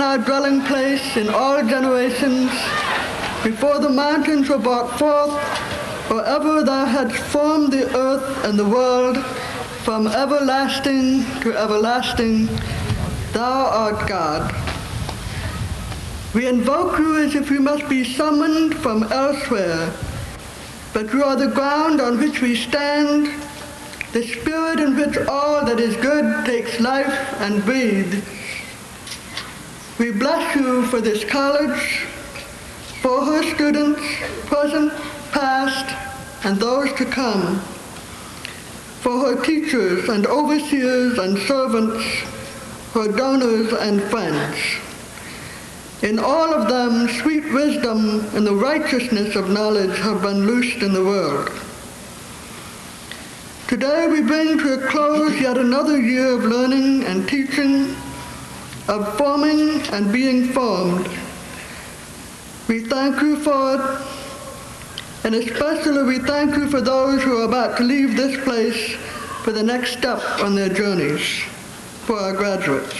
our dwelling place in all generations, before the mountains were brought forth, or ever thou hadst formed the earth and the world, from everlasting to everlasting, thou art God. We invoke you as if we must be summoned from elsewhere, but you are the ground on which we stand, the spirit in which all that is good takes life and breathes. We bless you for this college, for her students, present, past, and those to come, for her teachers and overseers and servants, her donors and friends. In all of them, sweet wisdom and the righteousness of knowledge have been loosed in the world. Today we bring to a close yet another year of learning and teaching, of forming and being formed. We thank you for it, and especially we thank you for those who are about to leave this place for the next step on their journeys, for our graduates.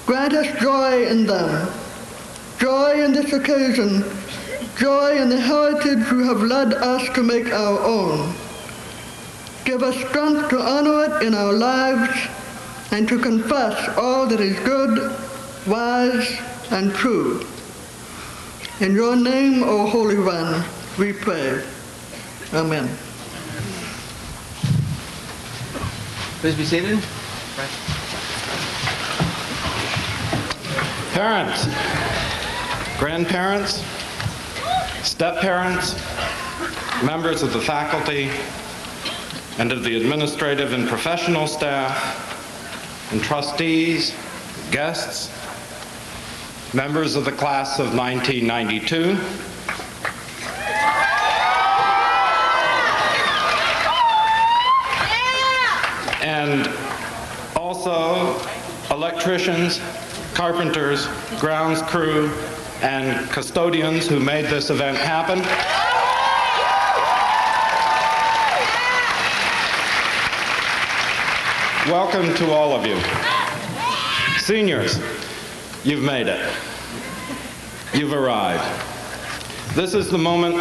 Grant us joy in them, joy in this occasion, joy in the heritage you have led us to make our own. Give us strength to honor it in our lives and to confess all that is good, wise, and true. In your name, O Holy One, we pray. Amen. Please be seated. Parents, grandparents, step-parents, members of the faculty, and of the administrative and professional staff, and trustees, guests, members of the class of 1992, and also electricians, carpenters, grounds crew, and custodians who made this event happen. Welcome to all of you. Seniors, you've made it. You've arrived. This is the moment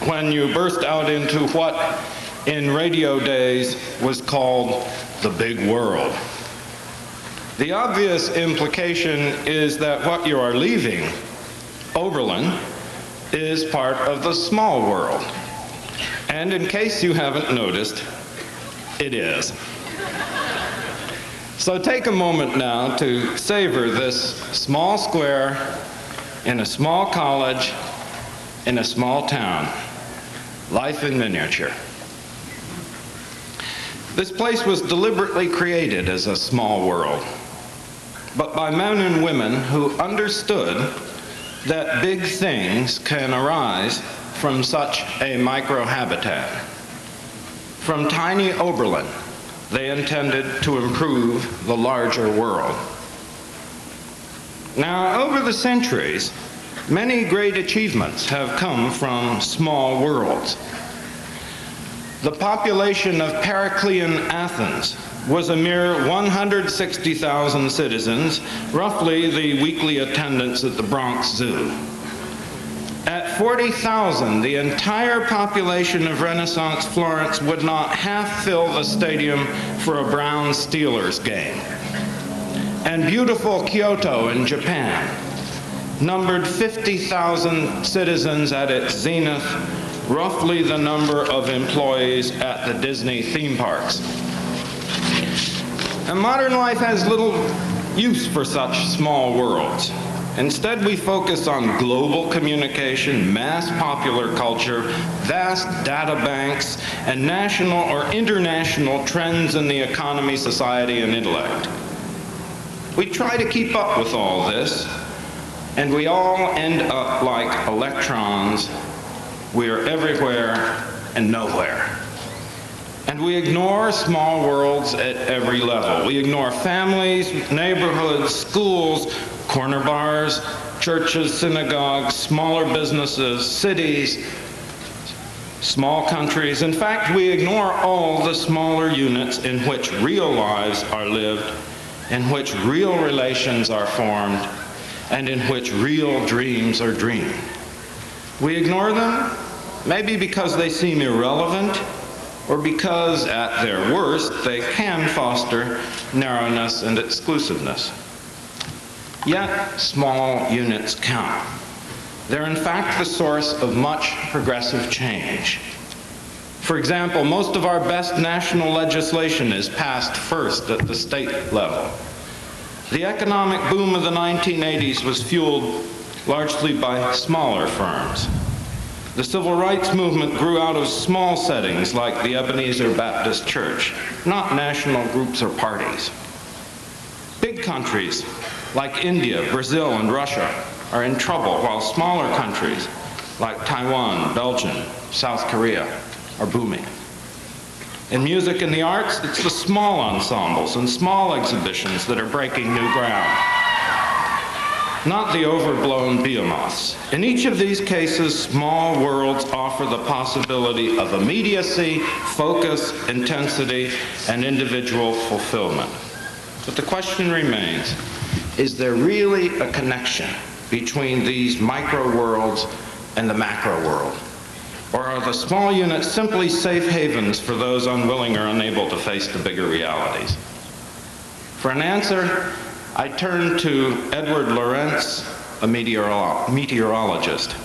when you burst out into what in radio days was called the big world. The obvious implication is that what you are leaving, Oberlin, is part of the small world. And in case you haven't noticed, it is. So take a moment now to savor this small square in a small college in a small town. Life in miniature. This place was deliberately created as a small world, but by men and women who understood that big things can arise from such a microhabitat. From tiny Oberlin, they intended to improve the larger world. Now, over the centuries, many great achievements have come from small worlds. The population of Periclean Athens was a mere 160,000 citizens, roughly the weekly attendance at the Bronx Zoo. At 40,000, the entire population of Renaissance Florence would not half fill the stadium for a Browns Steelers game. And beautiful Kyoto in Japan numbered 50,000 citizens at its zenith, roughly the number of employees at the Disney theme parks. And modern life has little use for such small worlds. Instead, we focus on global communication, mass popular culture, vast data banks, and national or international trends in the economy, society, and intellect. We try to keep up with all this, and we all end up like electrons. We are everywhere and nowhere. And we ignore small worlds at every level. We ignore families, neighborhoods, schools, corner bars, churches, synagogues, smaller businesses, cities, small countries. In fact, we ignore all the smaller units in which real lives are lived in which real relations are formed and in which real dreams are dreamed. We ignore them, maybe because they seem irrelevant, or because, at their worst, they can foster narrowness and exclusiveness. Yet, small units count. They're in fact the source of much progressive change. For example, most of our best national legislation is passed first at the state level. The economic boom of the 1980s was fueled largely by smaller firms. The civil rights movement grew out of small settings like the Ebenezer Baptist Church, not national groups or parties. Big countries like India, Brazil, and Russia are in trouble, while smaller countries like Taiwan, Belgium, South Korea are booming. In music and the arts, it's the small ensembles and small exhibitions that are breaking new ground, not the overblown behemoths. In each of these cases, small worlds offer the possibility of immediacy, focus, intensity, and individual fulfillment. But the question remains, is there really a connection between these micro worlds and the macro world? Or are the small units simply safe havens for those unwilling or unable to face the bigger realities? For an answer, I turn to Edward Lorenz, a meteorologist.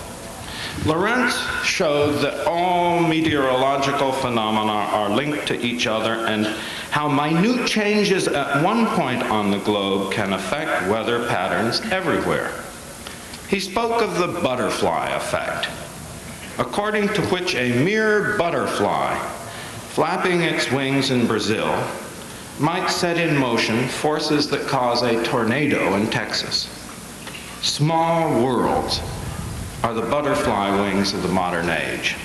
Lorenz showed that all meteorological phenomena are linked to each other and how minute changes at one point on the globe can affect weather patterns everywhere. He spoke of the butterfly effect, according to which a mere butterfly flapping its wings in Brazil might set in motion forces that cause a tornado in Texas. Small worlds are the butterfly wings of the modern age.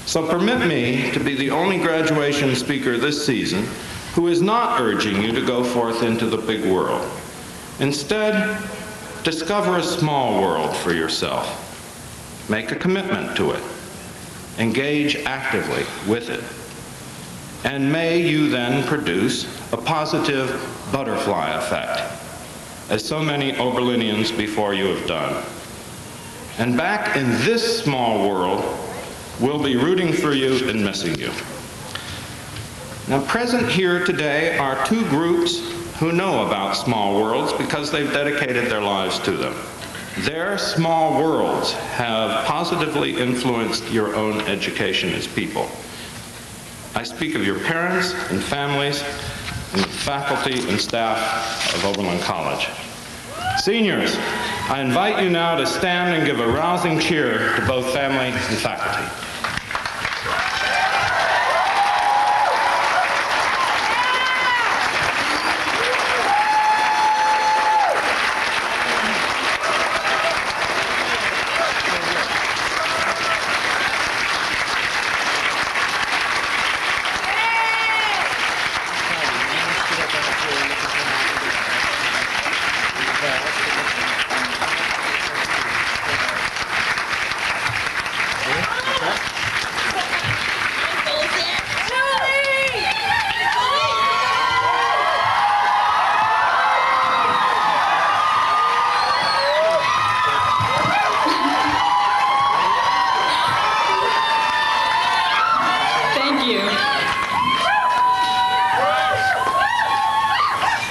So permit me to be the only graduation speaker this season who is not urging you to go forth into the big world. Instead, discover a small world for yourself. Make a commitment to it. Engage actively with it. And may you then produce a positive butterfly effect, as so many Oberlinians before you have done. And back in this small world, we'll be rooting for you and missing you. Now, present here today are two groups who know about small worlds because they've dedicated their lives to them. Their small worlds have positively influenced your own education as people. I speak of your parents and families and the faculty and staff of Oberlin College. Seniors, I invite you now to stand and give a rousing cheer to both family and faculty.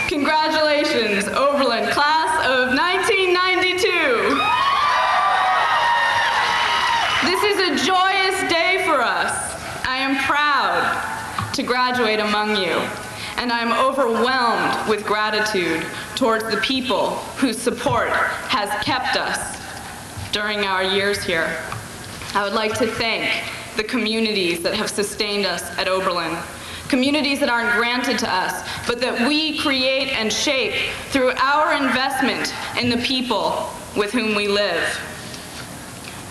Congratulations, Oberlin, class of 1992. This is a joyous day for us. I am proud to graduate among you, and I am overwhelmed with gratitude towards the people whose support has kept us during our years here. I would like to thank the communities that have sustained us at Oberlin. Communities that aren't granted to us, but that we create and shape through our investment in the people with whom we live.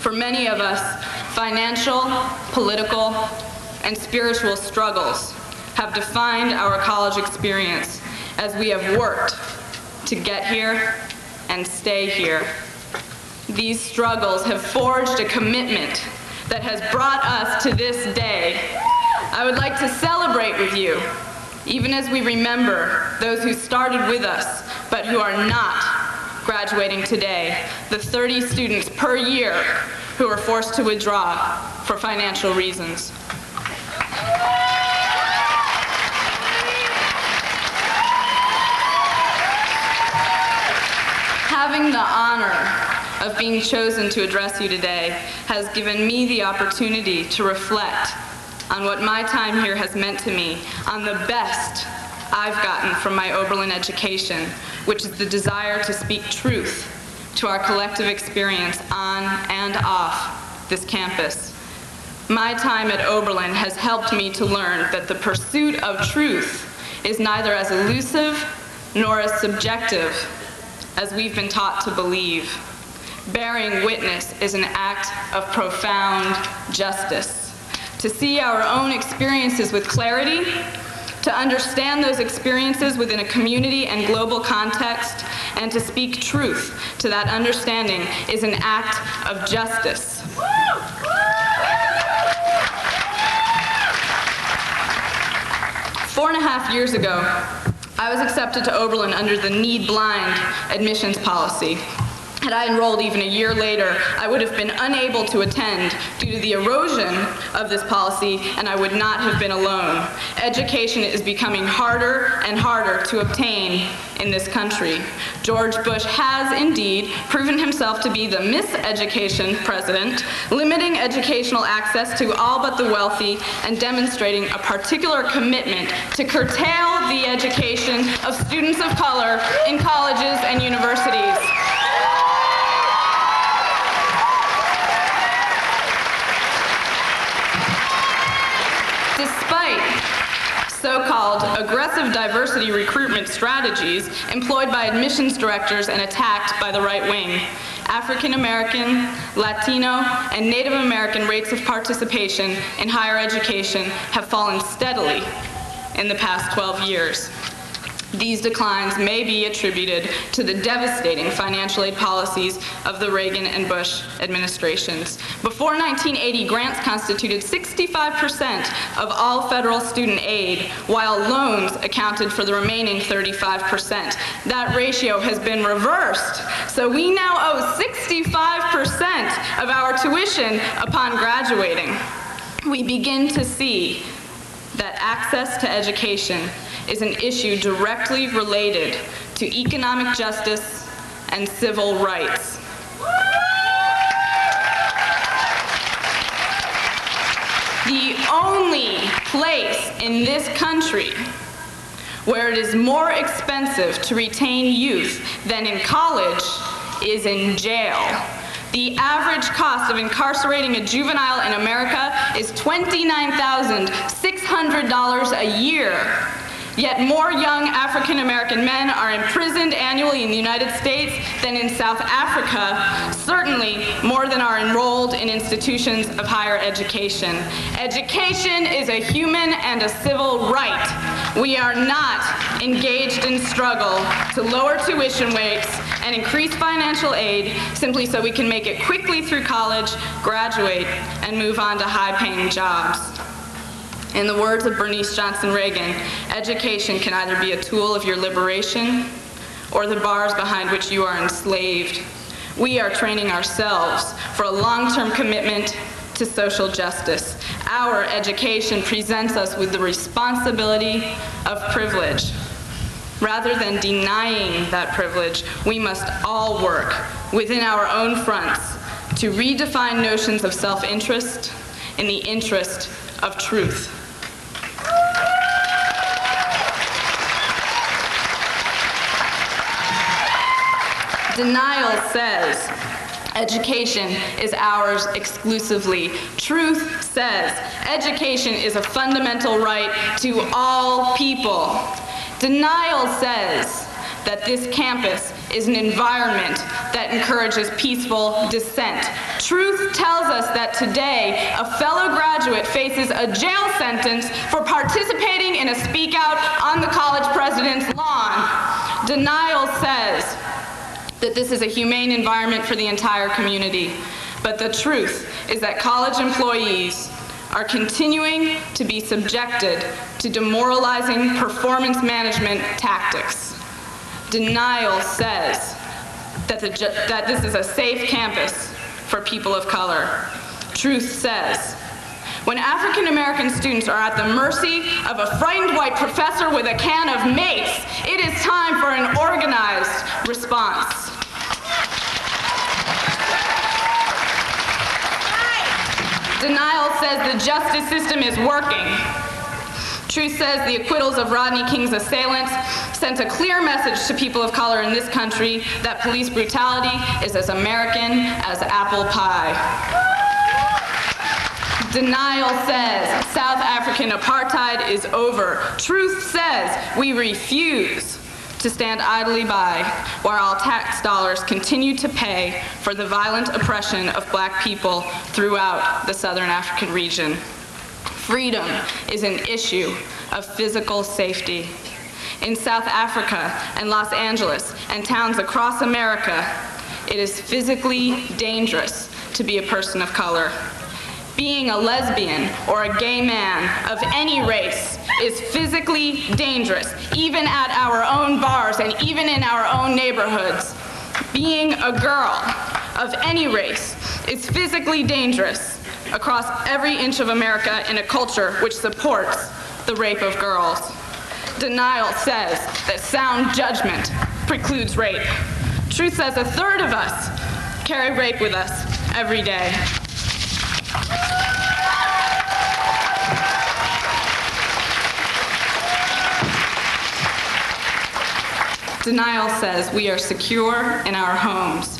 For many of us, financial, political, and spiritual struggles have defined our college experience as we have worked to get here and stay here. These struggles have forged a commitment that has brought us to this day. I would like to celebrate with you even as we remember those who started with us but who are not graduating today, the 30 students per year who are forced to withdraw for financial reasons. Having the honor of being chosen to address you today has given me the opportunity to reflect on what my time here has meant to me, on the best I've gotten from my Oberlin education, which is the desire to speak truth to our collective experience on and off this campus. My time at Oberlin has helped me to learn that the pursuit of truth is neither as elusive nor as subjective as we've been taught to believe. Bearing witness is an act of profound justice. To see our own experiences with clarity, to understand those experiences within a community and global context, and to speak truth to that understanding is an act of justice. 4.5 years ago, I was accepted to Oberlin under the need-blind admissions policy. Had I enrolled even a year later, I would have been unable to attend due to the erosion of this policy, and I would not have been alone. Education is becoming harder and harder to obtain in this country. George Bush has indeed proven himself to be the miseducation president, limiting educational access to all but the wealthy and demonstrating a particular commitment to curtail the education of students of color in colleges and universities. Despite so-called aggressive diversity recruitment strategies employed by admissions directors and attacked by the right wing, African American, Latino, and Native American rates of participation in higher education have fallen steadily in the past 12 years. These declines may be attributed to the devastating financial aid policies of the Reagan and Bush administrations. Before 1980, grants constituted 65% of all federal student aid, while loans accounted for the remaining 35%. That ratio has been reversed, so we now owe 65% of our tuition upon graduating. We begin to see that access to education is an issue directly related to economic justice and civil rights. The only place in this country where it is more expensive to retain youth than in college is in jail. The average cost of incarcerating a juvenile in America is $29,600 a year. Yet more young African American men are imprisoned annually in the United States than in South Africa, certainly more than are enrolled in institutions of higher education. Education is a human and a civil right. We are not engaged in struggle to lower tuition rates and increase financial aid simply so we can make it quickly through college, graduate, and move on to high-paying jobs. In the words of Bernice Johnson Reagan, education can either be a tool of your liberation or the bars behind which you are enslaved. We are training ourselves for a long-term commitment to social justice. Our education presents us with the responsibility of privilege. Rather than denying that privilege, we must all work within our own fronts to redefine notions of self-interest in the interest of truth. Denial says education is ours exclusively. Truth says education is a fundamental right to all people. Denial says that this campus is an environment that encourages peaceful dissent. Truth tells us that today a fellow graduate faces a jail sentence for participating in a speak out on the college president's lawn. Denial says that this is a humane environment for the entire community. But the truth is that college employees are continuing to be subjected to demoralizing performance management tactics. Denial says that this is a safe campus for people of color. Truth says, when African American students are at the mercy of a frightened white professor with a can of mace, it is time for an organized response. Denial says the justice system is working. Truth says the acquittals of Rodney King's assailants sent a clear message to people of color in this country that police brutality is as American as apple pie. Denial says South African apartheid is over. Truth says we refuse to stand idly by while our tax dollars continue to pay for the violent oppression of black people throughout the Southern African region. Freedom is an issue of physical safety. In South Africa and Los Angeles and towns across America, it is physically dangerous to be a person of color. Being a lesbian or a gay man of any race is physically dangerous, even at our own bars and even in our own neighborhoods. Being a girl of any race is physically dangerous across every inch of America in a culture which supports the rape of girls. Denial says that sound judgment precludes rape. Truth says a third of us carry rape with us every day. Denial says we are secure in our homes.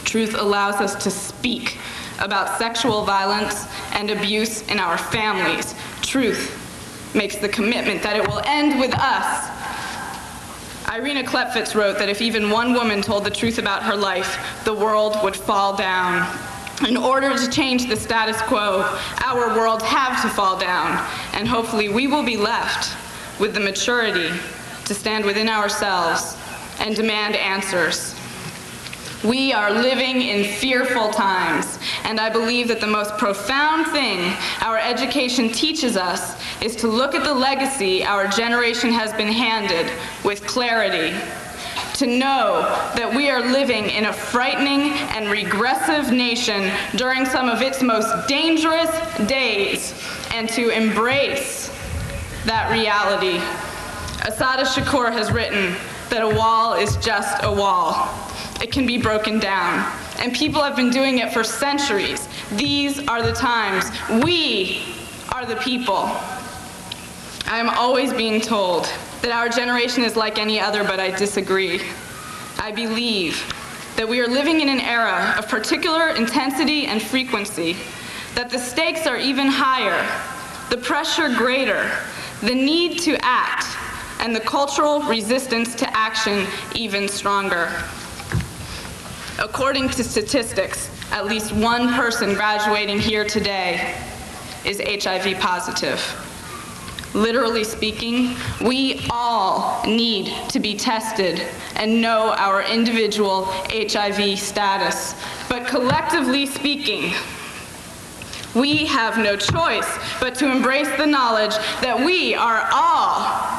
Truth allows us to speak about sexual violence and abuse in our families. Truth makes the commitment that it will end with us. Irina Klepfitz wrote that if even one woman told the truth about her life, the world would fall down. In order to change the status quo, our worlds have to fall down, and hopefully we will be left with the maturity to stand within ourselves and demand answers. We are living in fearful times, and I believe that the most profound thing our education teaches us is to look at the legacy our generation has been handed with clarity, to know that we are living in a frightening and regressive nation during some of its most dangerous days, and to embrace that reality. Assata Shakur has written that a wall is just a wall. It can be broken down, and people have been doing it for centuries. These are the times. We are the people. I am always being told that our generation is like any other, but I disagree. I believe that we are living in an era of particular intensity and frequency, that the stakes are even higher, the pressure greater, the need to act, and the cultural resistance to action even stronger. According to statistics, at least one person graduating here today is HIV positive. Literally speaking, we all need to be tested and know our individual HIV status. But collectively speaking, we have no choice but to embrace the knowledge that we are all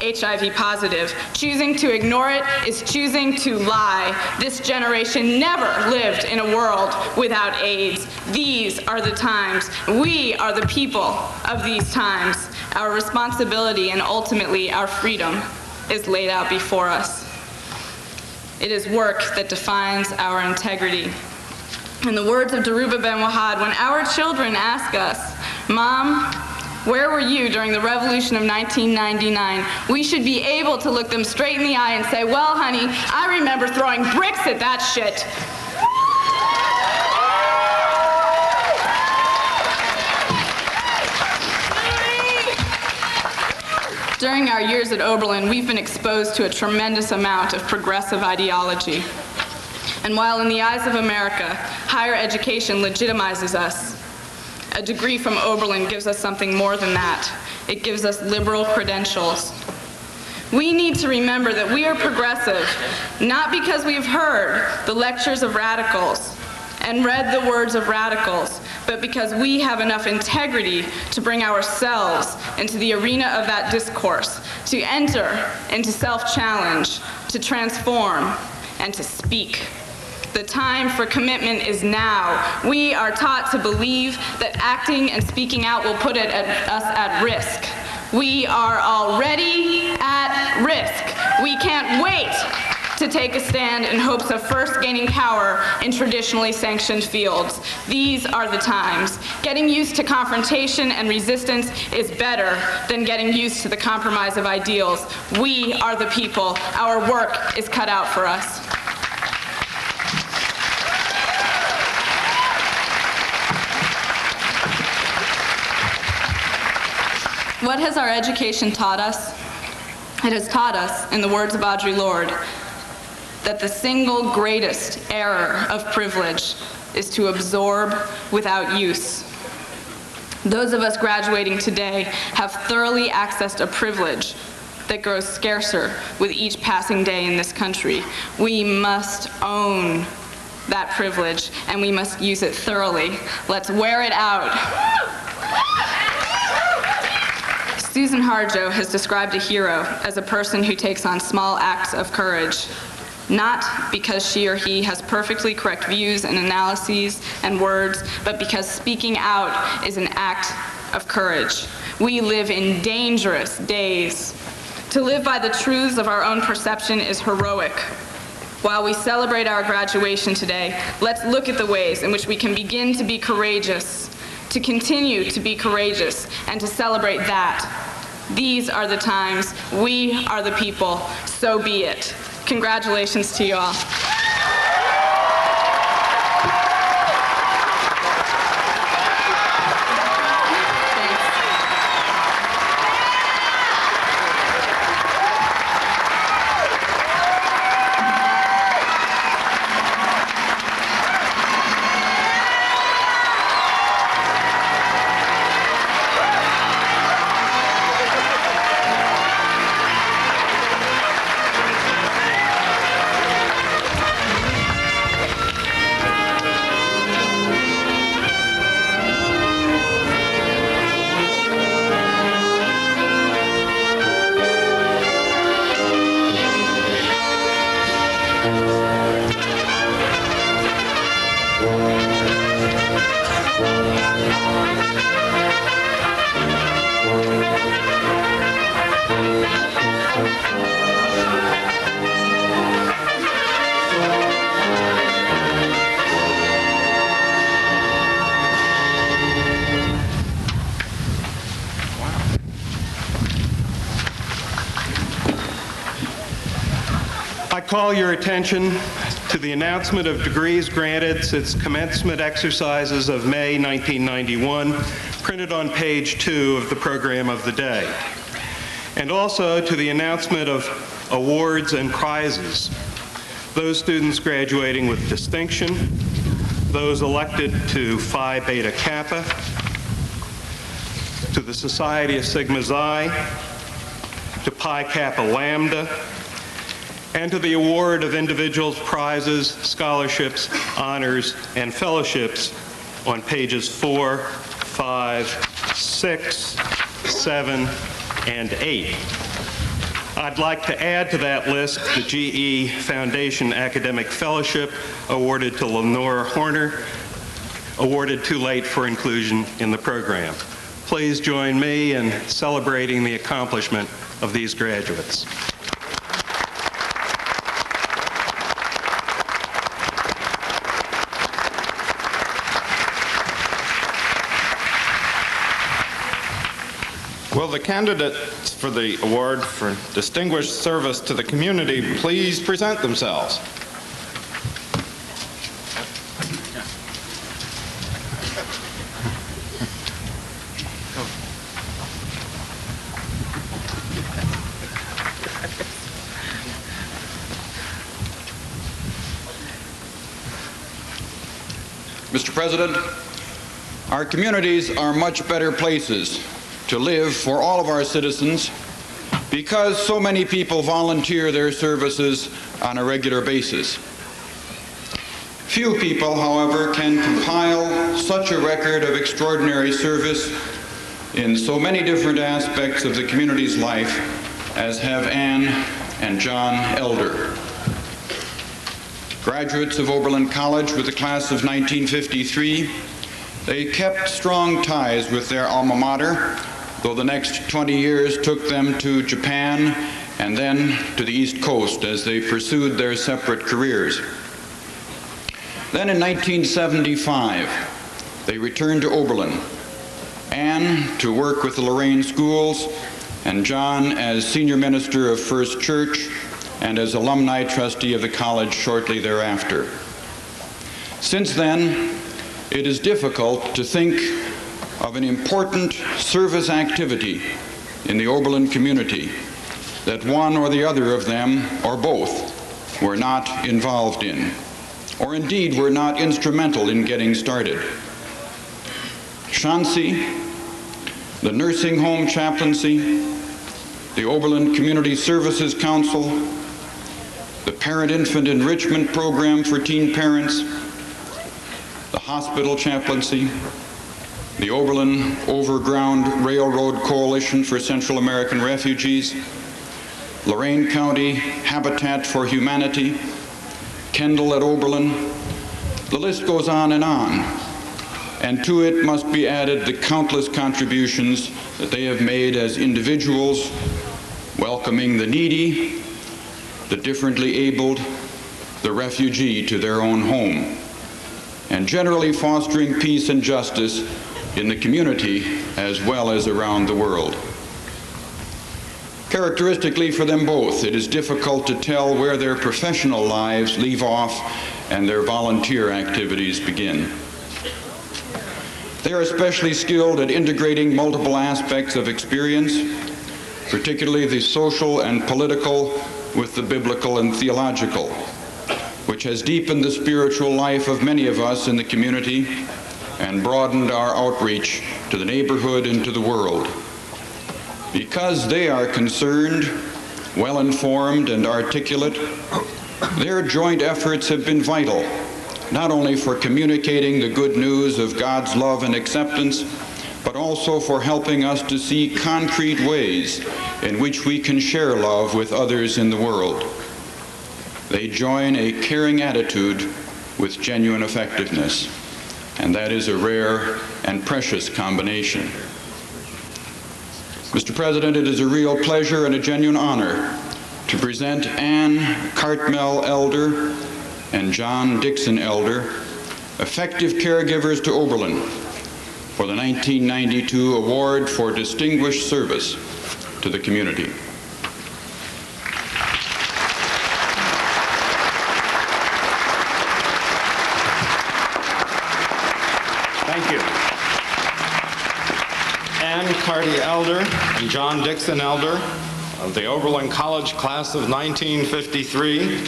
HIV positive. Choosing to ignore it is choosing to lie. This generation never lived in a world without AIDS. These are the times. We are the people of these times. Our responsibility and ultimately our freedom is laid out before us. It is work that defines our integrity. In the words of Dhoruba Ben Wahad, when our children ask us, "Mom, where were you during the revolution of 1999? We should be able to look them straight in the eye and say, well, honey, I remember throwing bricks at that shit. During our years at Oberlin, we've been exposed to a tremendous amount of progressive ideology. And while in the eyes of America, higher education legitimizes us, a degree from Oberlin gives us something more than that. It gives us liberal credentials. We need to remember that we are progressive, not because we've heard the lectures of radicals, and read the words of radicals, but because we have enough integrity to bring ourselves into the arena of that discourse, to enter into self-challenge, to transform, and to speak. The time for commitment is now. We are taught to believe that acting and speaking out will put us at risk. We are already at risk. We can't wait to take a stand in hopes of first gaining power in traditionally sanctioned fields. These are the times. Getting used to confrontation and resistance is better than getting used to the compromise of ideals. We are the people. Our work is cut out for us. What has our education taught us? It has taught us, in the words of Audre Lorde, that the single greatest error of privilege is to absorb without use. Those of us graduating today have thoroughly accessed a privilege that grows scarcer with each passing day in this country. We must own that privilege, and we must use it thoroughly. Let's wear it out. Susan Harjo has described a hero as a person who takes on small acts of courage, not because she or he has perfectly correct views and analyses and words, but because speaking out is an act of courage. We live in dangerous days. To live by the truths of our own perception is heroic. While we celebrate our graduation today, let's look at the ways in which we can begin to be courageous, to continue to be courageous, and to celebrate that. These are the times. We are the people. So be it. Congratulations to you all. I call your attention to the announcement of degrees granted since commencement exercises of May 1991, printed on page 2 of the program of the day, and also to the announcement of awards and prizes. Those students graduating with distinction, those elected to Phi Beta Kappa, to the Society of Sigma Xi, to Pi Kappa Lambda, and to the award of individuals, prizes, scholarships, honors, and fellowships on pages 4, 5, 6, 7, and 8. I'd like to add to that list the GE Foundation Academic Fellowship awarded to Lenore Horner, awarded too late for inclusion in the program. Please join me in celebrating the accomplishment of these graduates. Will the candidates for the award for distinguished service to the community please present themselves? Mr. President, our communities are much better places to live for all of our citizens because so many people volunteer their services on a regular basis. Few people, however, can compile such a record of extraordinary service in so many different aspects of the community's life as have Anne and John Elder. Graduates of Oberlin College with the class of 1953, they kept strong ties with their alma mater, though the next 20 years took them to Japan and then to the East Coast as they pursued their separate careers. Then in 1975, they returned to Oberlin, Anne to work with the Lorraine schools, and John as senior minister of First Church and as alumni trustee of the college shortly thereafter. Since then, it is difficult to think of an important service activity in the Oberlin community that one or the other of them, or both, were not involved in, or indeed were not instrumental in getting started. Shansi, the nursing home chaplaincy, the Oberlin Community Services Council, the Parent-Infant Enrichment Program for teen parents, the hospital chaplaincy, the Oberlin Overground Railroad Coalition for Central American Refugees, Lorain County Habitat for Humanity, Kendall at Oberlin. The list goes on, and to it must be added the countless contributions that they have made as individuals, welcoming the needy, the differently abled, the refugee to their own home, and generally fostering peace and justice in the community as well as around the world. Characteristically for them both, it is difficult to tell where their professional lives leave off and their volunteer activities begin. They are especially skilled at integrating multiple aspects of experience, particularly the social and political with the biblical and theological, which has deepened the spiritual life of many of us in the community and broadened our outreach to the neighborhood and to the world. Because they are concerned, well-informed, and articulate, their joint efforts have been vital, not only for communicating the good news of God's love and acceptance, but also for helping us to see concrete ways in which we can share love with others in the world. They join a caring attitude with genuine effectiveness, and that is a rare and precious combination. Mr. President, it is a real pleasure and a genuine honor to present Anne Cartmel Elder and John Dixon Elder, effective caregivers to Oberlin, for the 1992 Award for Distinguished Service to the community. Thank you. Anne Carty Elder and John Dixon Elder of the Oberlin College class of 1953,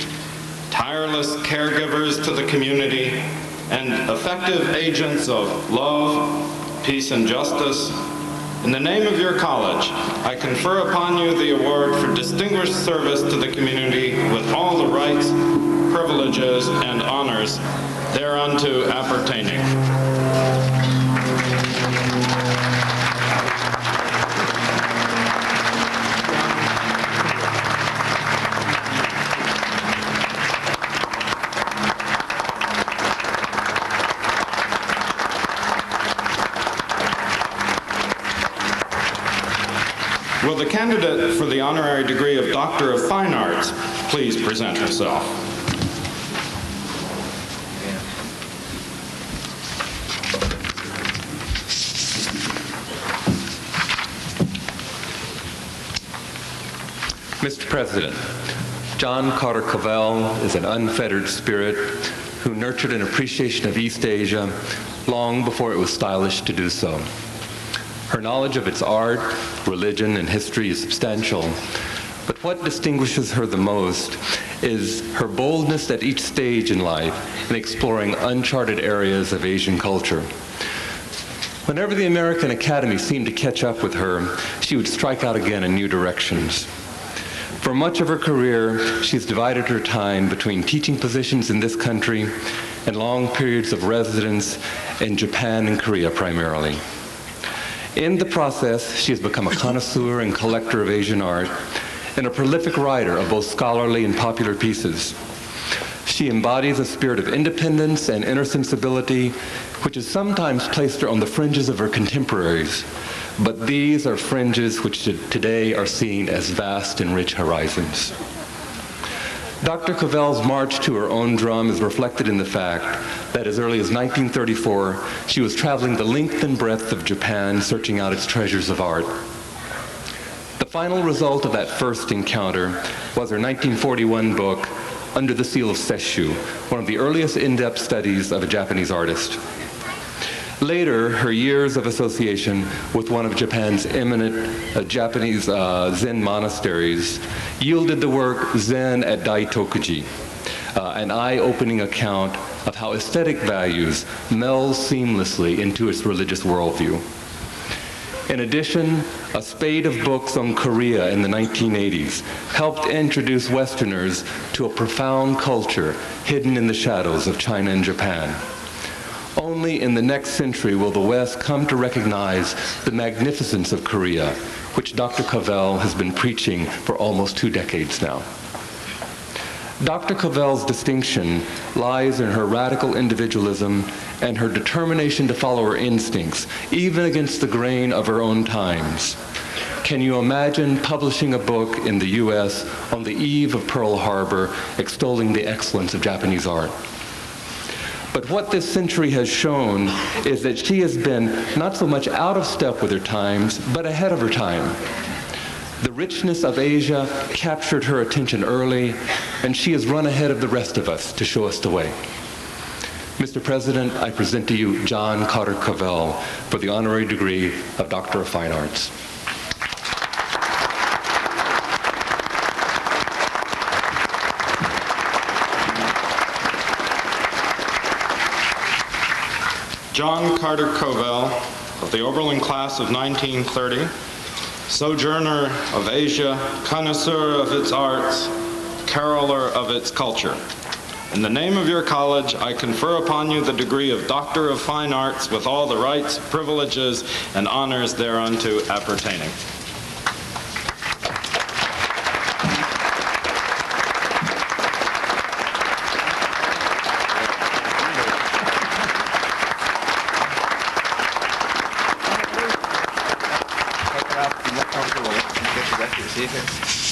tireless caregivers to the community and effective agents of love, peace, and justice. In the name of your college, I confer upon you the award for distinguished service to the community with all the rights, privileges, and honors thereunto appertaining. Will the candidate for the honorary degree of Doctor of Fine Arts please present herself? Mr. President, John Carter Cavell is an unfettered spirit who nurtured an appreciation of East Asia long before it was stylish to do so. Her knowledge of its art, religion, and history is substantial, but what distinguishes her the most is her boldness at each stage in life in exploring uncharted areas of Asian culture. Whenever the American Academy seemed to catch up with her, she would strike out again in new directions. For much of her career, she's divided her time between teaching positions in this country and long periods of residence in Japan and Korea primarily. In the process, she has become a connoisseur and collector of Asian art and a prolific writer of both scholarly and popular pieces. She embodies a spirit of independence and inner sensibility, which has sometimes placed her on the fringes of her contemporaries, but these are fringes which today are seen as vast and rich horizons. Dr. Cavell's march to her own drum is reflected in the fact that as early as 1934, she was traveling the length and breadth of Japan, searching out its treasures of art. The final result of that first encounter was her 1941 book, Under the Seal of Sesshu, one of the earliest in-depth studies of a Japanese artist. Later, her years of association with one of Japan's eminent Japanese Zen monasteries yielded the work Zen at Daitokuji, an eye-opening account of how aesthetic values meld seamlessly into its religious worldview. In addition, a spate of books on Korea in the 1980s helped introduce Westerners to a profound culture hidden in the shadows of China and Japan. Only in the next century will the West come to recognize the magnificence of Korea, which Dr. Cavell has been preaching for almost 2 decades now. Dr. Cavell's distinction lies in her radical individualism and her determination to follow her instincts, even against the grain of her own times. Can you imagine publishing a book in the U.S. on the eve of Pearl Harbor extolling the excellence of Japanese art? But what this century has shown is that she has been not so much out of step with her times, but ahead of her time. The richness of Asia captured her attention early, and she has run ahead of the rest of us to show us the way. Mr. President, I present to you John Carter Cavell for the honorary degree of Doctor of Fine Arts. John Carter Cavell of the Oberlin class of 1930, sojourner of Asia, connoisseur of its arts, caroler of its culture. In the name of your college, I confer upon you the degree of Doctor of Fine Arts with all the rights, privileges, and honors thereunto appertaining.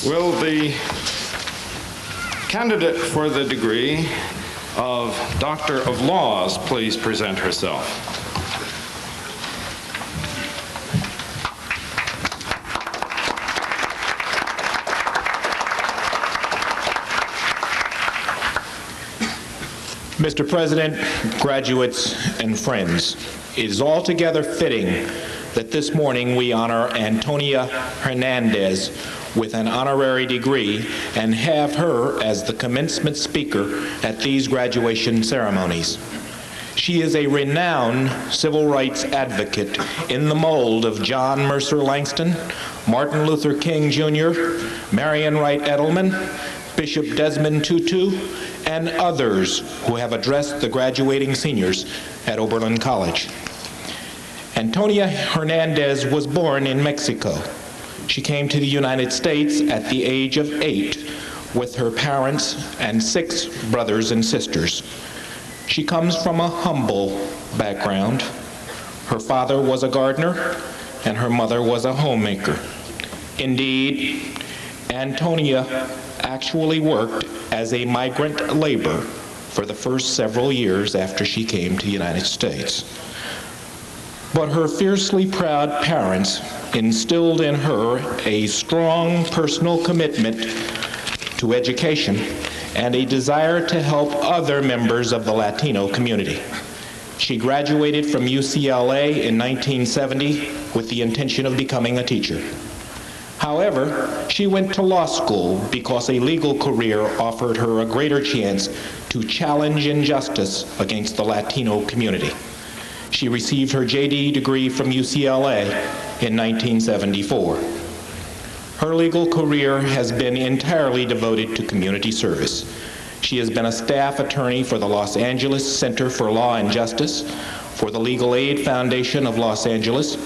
Will the candidate for the degree of Doctor of Laws please present herself? Mr. President, graduates, and friends, it is altogether fitting that this morning we honor Antonia Hernandez with an honorary degree and have her as the commencement speaker at these graduation ceremonies. She is a renowned civil rights advocate in the mold of John Mercer Langston, Martin Luther King Jr., Marion Wright Edelman, Bishop Desmond Tutu, and others who have addressed the graduating seniors at Oberlin College. Antonia Hernandez was born in Mexico. She came to the United States at the age of 8 with her parents and 6 brothers and sisters. She comes from a humble background. Her father was a gardener and her mother was a homemaker. Indeed, Antonia actually worked as a migrant laborer for the first several years after she came to the United States. But her fiercely proud parents instilled in her a strong personal commitment to education and a desire to help other members of the Latino community. She graduated from UCLA in 1970 with the intention of becoming a teacher. However, she went to law school because a legal career offered her a greater chance to challenge injustice against the Latino community. She received her JD degree from UCLA in 1974. Her legal career has been entirely devoted to community service. She has been a staff attorney for the Los Angeles Center for Law and Justice, for the Legal Aid Foundation of Los Angeles,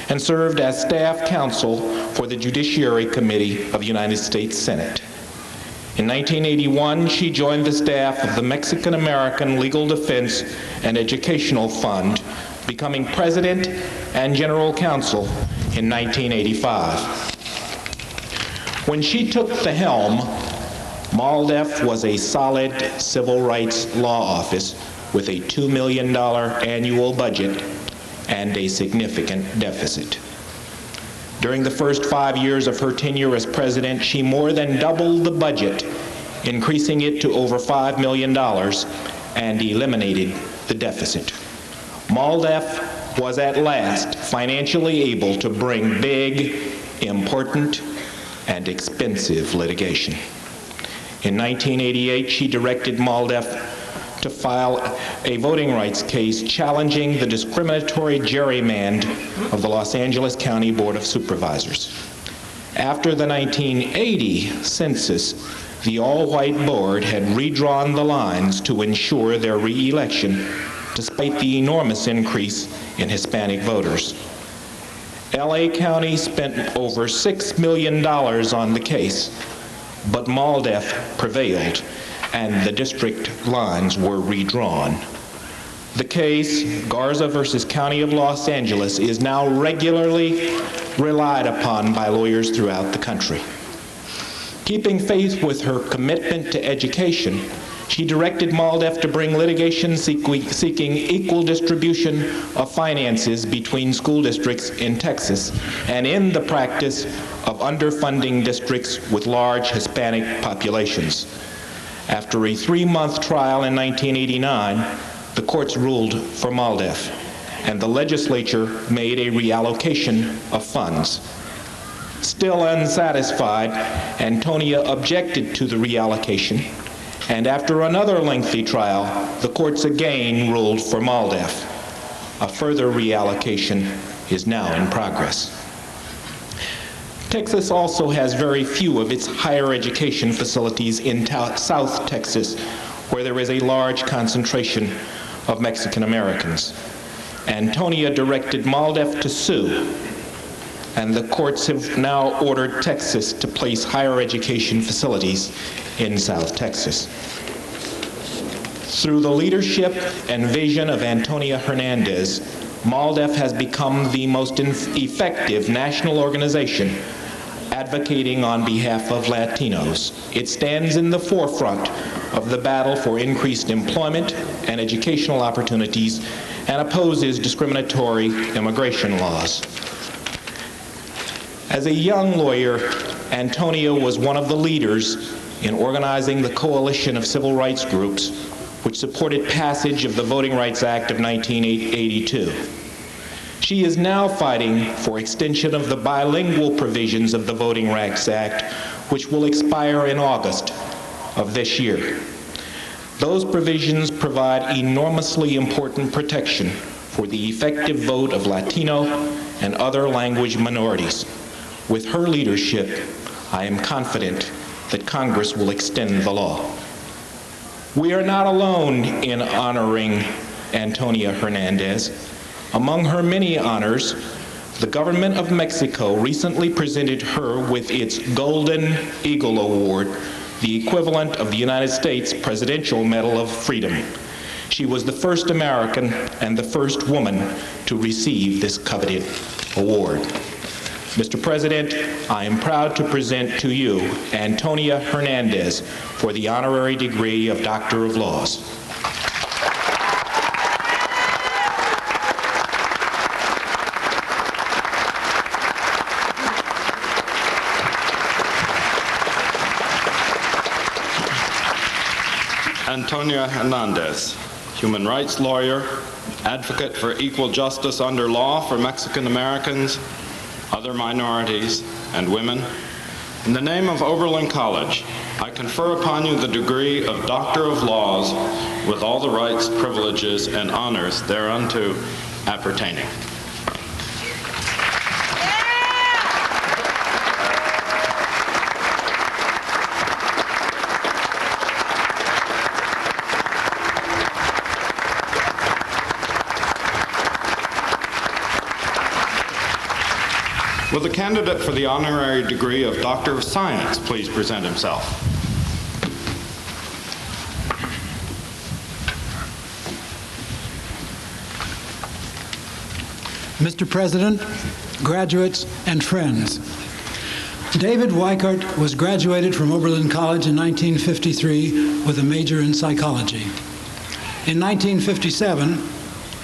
and served as staff counsel for the Judiciary Committee of the United States Senate. In 1981, she joined the staff of the Mexican American Legal Defense and Educational Fund, becoming president and general counsel in 1985. When she took the helm, MALDEF was a solid civil rights law office with a $2 million annual budget and a significant deficit. During the first 5 years of her tenure as president, she more than doubled the budget, increasing it to over $5 million, and eliminated the deficit. MALDEF was at last financially able to bring big, important, and expensive litigation. In 1988, she directed MALDEF to file a voting rights case challenging the discriminatory gerrymander of the Los Angeles County Board of Supervisors. After the 1980 census, the all-white board had redrawn the lines to ensure their re-election, despite the enormous increase in Hispanic voters. LA County spent over $6 million on the case, but MALDEF prevailed, and the district lines were redrawn. The case, Garza versus County of Los Angeles, is now regularly relied upon by lawyers throughout the country. Keeping faith with her commitment to education, she directed MALDEF to bring litigation seeking equal distribution of finances between school districts in Texas and in the practice of underfunding districts with large Hispanic populations. After a 3-month trial in 1989, the courts ruled for MALDEF, and the legislature made a reallocation of funds. Still unsatisfied, Antonia objected to the reallocation, and after another lengthy trial, the courts again ruled for MALDEF. A further reallocation is now in progress. Texas also has very few of its higher education facilities in South Texas, where there is a large concentration of Mexican Americans. Antonia directed MALDEF to sue, and the courts have now ordered Texas to place higher education facilities in South Texas. Through the leadership and vision of Antonia Hernandez, MALDEF has become the most effective national organization advocating on behalf of Latinos. It stands in the forefront of the battle for increased employment and educational opportunities and opposes discriminatory immigration laws. As a young lawyer, Antonia was one of the leaders in organizing the coalition of civil rights groups which supported passage of the Voting Rights Act of 1982. She is now fighting for extension of the bilingual provisions of the Voting Rights Act, which will expire in August of this year. Those provisions provide enormously important protection for the effective vote of Latino and other language minorities. With her leadership, I am confident that Congress will extend the law. We are not alone in honoring Antonia Hernandez. Among her many honors, the government of Mexico recently presented her with its Golden Eagle Award, the equivalent of the United States Presidential Medal of Freedom. She was the first American and the first woman to receive this coveted award. Mr. President, I am proud to present to you Antonia Hernandez for the honorary degree of Doctor of Laws. Antonia Hernandez, human rights lawyer, advocate for equal justice under law for Mexican Americans, other minorities, and women. In the name of Oberlin College, I confer upon you the degree of Doctor of Laws with all the rights, privileges, and honors thereunto appertaining. Will the candidate for the honorary degree of Doctor of Science please present himself? Mr. President, graduates, and friends, David Weichert was graduated from Oberlin College in 1953 with a major in psychology. In 1957,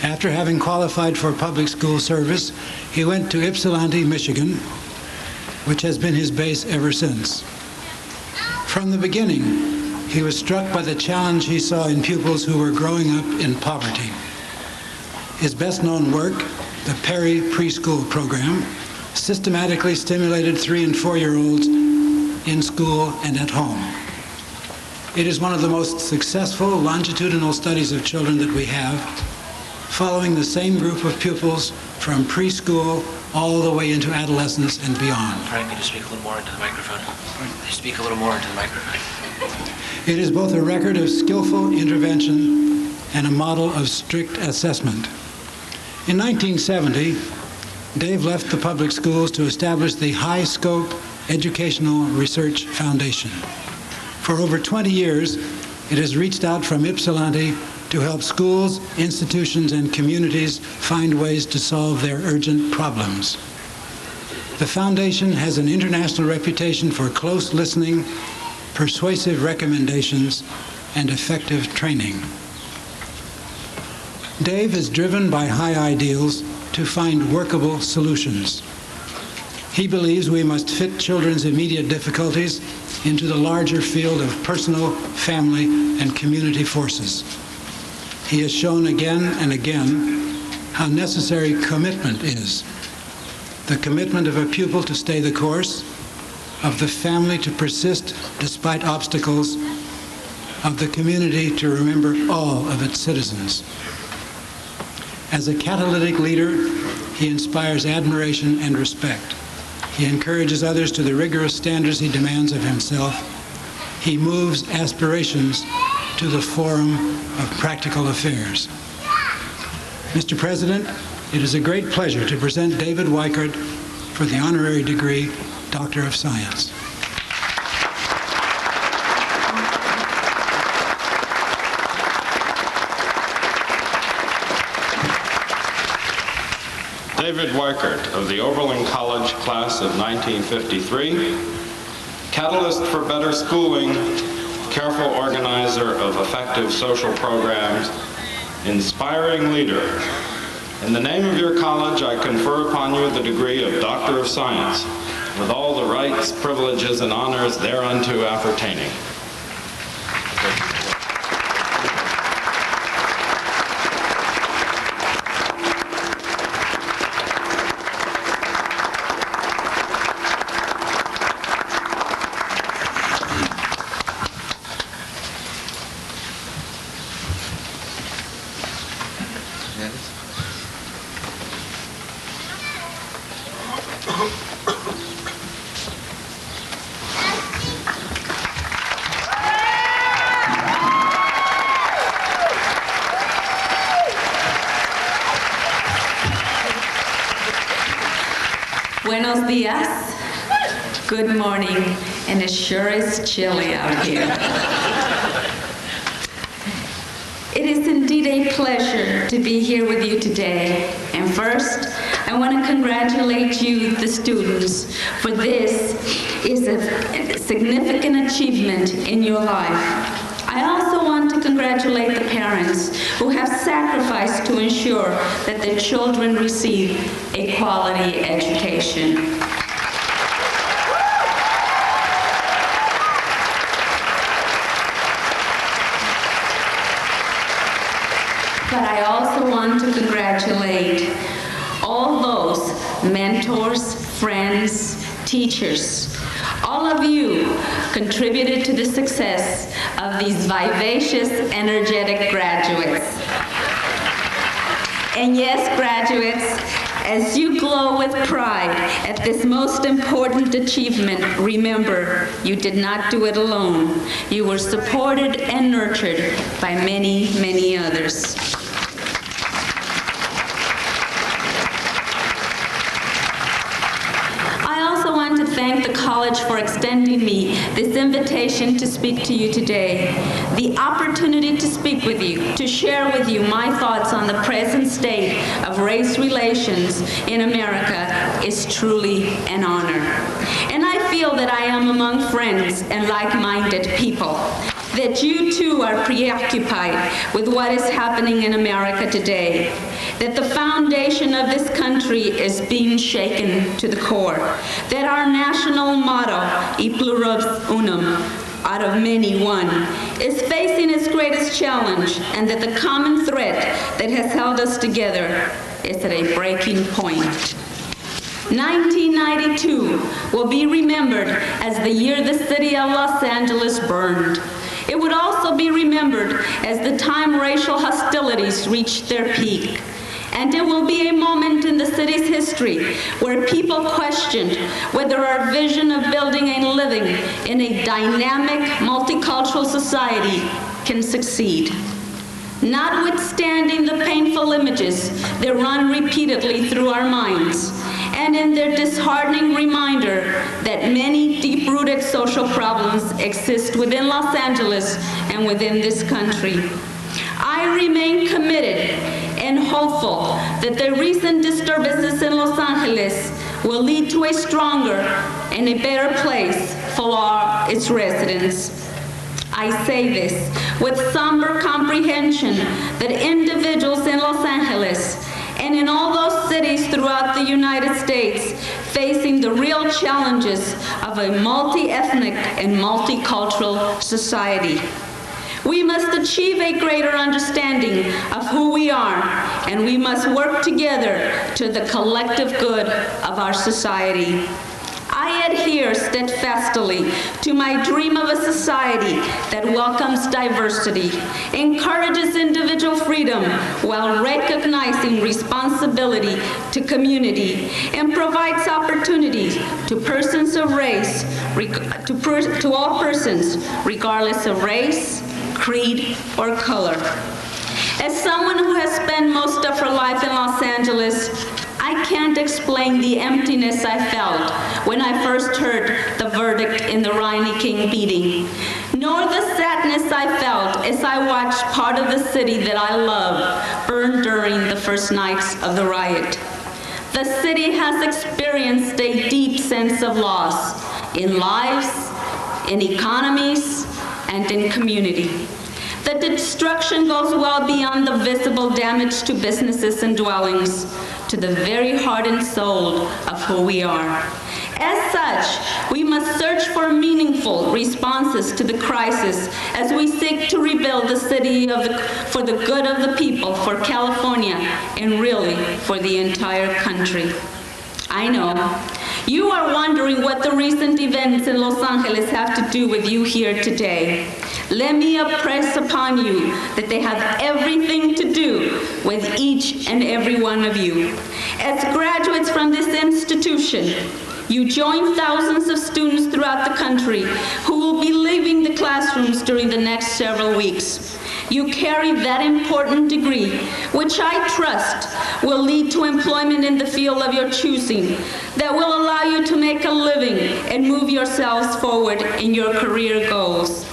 after having qualified for public school service, he went to Ypsilanti, Michigan, which has been his base ever since. From the beginning, he was struck by the challenge he saw in pupils who were growing up in poverty. His best-known work, the Perry Preschool Program, systematically stimulated 3- and 4-year-olds in school and at home. It is one of the most successful longitudinal studies of children that we have, following the same group of pupils from preschool all the way into adolescence and beyond. Frank, could you speak a little more into the microphone? Could you speak a little more into the microphone? It is both a record of skillful intervention and a model of strict assessment. In 1970, Dave left the public schools to establish the High Scope Educational Research Foundation. For over 20 years, it has reached out from Ypsilanti to help schools, institutions, and communities find ways to solve their urgent problems. The foundation has an international reputation for close listening, persuasive recommendations, and effective training. Dave is driven by high ideals to find workable solutions. He believes we must fit children's immediate difficulties into the larger field of personal, family, and community forces. He has shown again and again how necessary commitment is. The commitment of a pupil to stay the course, of the family to persist despite obstacles, of the community to remember all of its citizens. As a catalytic leader, he inspires admiration and respect. He encourages others to the rigorous standards he demands of himself. He moves aspirations to the forum of practical affairs. Mr. President, it is a great pleasure to present David Weichert for the honorary degree, Doctor of Science. David Weichert of the Oberlin College class of 1953, catalyst for better schooling, careful organizer of effective social programs, inspiring leader. In the name of your college, I confer upon you the degree of Doctor of Science, with all the rights, privileges, and honors thereunto appertaining. Buenos días. Good morning, and it sure is chilly out here. It is indeed a pleasure to be here with you today. And first, I want to congratulate you, the students, for this is a significant achievement in your life. I also want to congratulate the parents who have sacrificed to ensure that their children receive a quality education. But I also want to congratulate all those mentors, friends, teachers. All of you contributed to the success of these vivacious, energetic graduates. And yes, graduates, as you glow with pride at this most important achievement, remember, you did not do it alone. You were supported and nurtured by many, many others. for extending me this invitation to speak to you today. The opportunity to speak with you, to share with you my thoughts on the present state of race relations in America is truly an honor. And I feel that I am among friends and like-minded people, that you too are preoccupied with what is happening in America today, that the foundation of this country is being shaken to the core, that our national motto, E pluribus unum, out of many one, is facing its greatest challenge, and that the common thread that has held us together is at a breaking point. 1992 will be remembered as the year the city of Los Angeles burned. It would also be remembered as the time racial hostilities reached their peak. And it will be a moment in the city's history where people questioned whether our vision of building and living in a dynamic, multicultural society can succeed. Notwithstanding the painful images that run repeatedly through our minds, and in their disheartening reminder that many deep-rooted social problems exist within Los Angeles and within this country, I remain committed and hopeful that the recent disturbances in Los Angeles will lead to a stronger and a better place for all its residents. I say this with somber comprehension that individuals in Los Angeles and in all those cities throughout the United States facing the real challenges of a multi-ethnic and multicultural society. We must achieve a greater understanding of who we are, and we must work together to the collective good of our society. I adhere steadfastly to my dream of a society that welcomes diversity, encourages individual freedom while recognizing responsibility to community, and provides opportunities to persons of race, to all persons, regardless of race, creed, or color. As someone who has spent most of her life in Los Angeles, I can't explain the emptiness I felt when I first heard the verdict in the Rodney King beating, nor the sadness I felt as I watched part of the city that I love burn during the first nights of the riot. The city has experienced a deep sense of loss in lives, in economies, and in community. The destruction goes well beyond the visible damage to businesses and dwellings, to the very heart and soul of who we are. As such, we must search for meaningful responses to the crisis as we seek to rebuild the city for the good of the people, for California, and really for the entire country. I know you are wondering what the recent events in Los Angeles have to do with you here today. Let me impress upon you that they have everything to do with each and every one of you. As graduates from this institution, you join thousands of students throughout the country who will be leaving the classrooms during the next several weeks. You carry that important degree, which I trust will lead to employment in the field of your choosing, that will allow you to make a living and move yourselves forward in your career goals.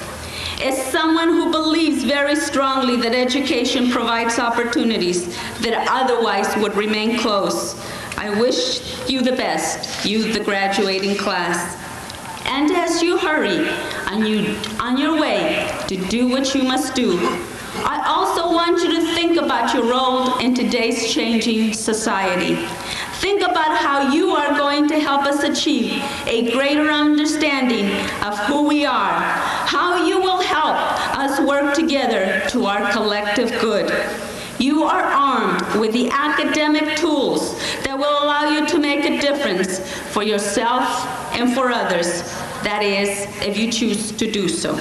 As someone who believes very strongly that education provides opportunities that otherwise would remain closed, I wish you the best, you the graduating class. And as you hurry on your way to do what you must do, I also want you to think about your role in today's changing society. Think about how you are going to help us achieve a greater understanding of who we are, how you will help us work together to our collective good. You are armed with the academic tools that will allow you to make a difference for yourself and for others. That is, if you choose to do so.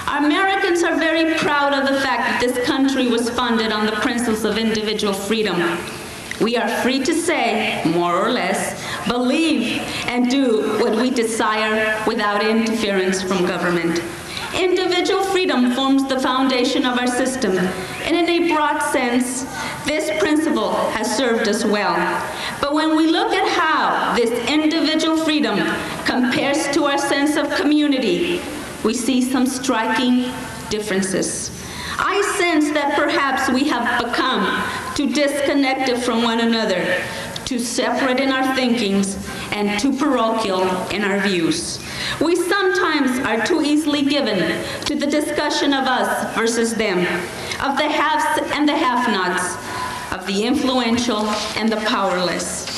Americans are very proud of the fact that this country was founded on the principles of individual freedom. We are free to say, more or less, believe and do what we desire without interference from government. Individual freedom forms the foundation of our system, and in a broad sense, this principle has served us well. But when we look at how this individual freedom compares to our sense of community, we see some striking differences. I sense that perhaps we have become too disconnected from one another, too separate in our thinkings, and too parochial in our views. We sometimes are too easily given to the discussion of us versus them, of the haves and the have-nots, of the influential and the powerless.